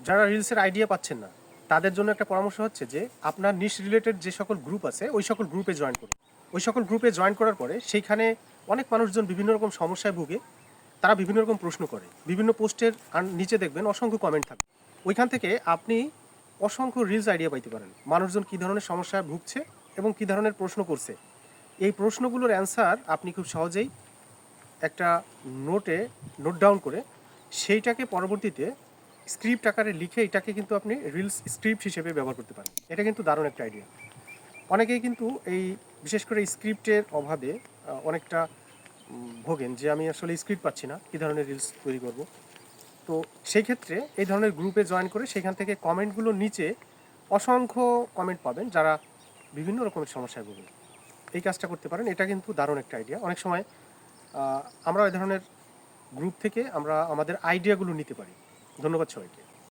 যারা রিলসের আইডিয়া পাচ্ছেন না তাদের জন্য একটা পরামর্শ হচ্ছে যে আপনার নিশ রিলেটেড যে সকল গ্রুপ আছে ওই সকল গ্রুপে জয়েন করুন। ওই সকল গ্রুপে জয়েন করার পরে সেইখানে অনেক মানুষজন বিভিন্ন রকম সমস্যায় ভুগে, তারা বিভিন্ন রকম প্রশ্ন করে, বিভিন্ন পোস্টের নিচে দেখবেন অসংখ্য কমেন্ট থাকে। ওইখান থেকে আপনি অসংখ্য রিলস আইডিয়া পাইতে পারেন, মানুষজন কী ধরনের সমস্যায় ভুগছে এবং কী ধরনের প্রশ্ন করছে। এই প্রশ্নগুলোর অ্যান্সার আপনি খুব সহজেই একটা নোট ডাউন করে সেইটাকে পরবর্তীতে স্ক্রিপ্ট আকারে লিখে এটাকে কিন্তু আপনি রিলস স্ক্রিপ্ট হিসেবে ব্যবহার করতে পারেন। এটা কিন্তু দারুণ একটা আইডিয়া। অনেকেই কিন্তু এই বিশেষ করে স্ক্রিপ্টের অভাবে অনেকটা ভোগেন যে আমি আসলে স্ক্রিপ্ট পাচ্ছি না, কী ধরনের রিলস তৈরি করব। তো সেই ক্ষেত্রে এই ধরনের গ্রুপে জয়েন করে সেখান থেকে কমেন্টগুলোর নিচে অসংখ্য কমেন্ট পাবেন যারা বিভিন্ন রকমের সমস্যায় ভোগেন। এই কাজটা করতে পারেন, এটা কিন্তু দারুণ একটা আইডিয়া। অনেক সময় আমরা এই ধরনের গ্রুপ থেকে আমরা আমাদের আইডিয়াগুলো নিতে পারি। ধন্যবাদ সবাইকে।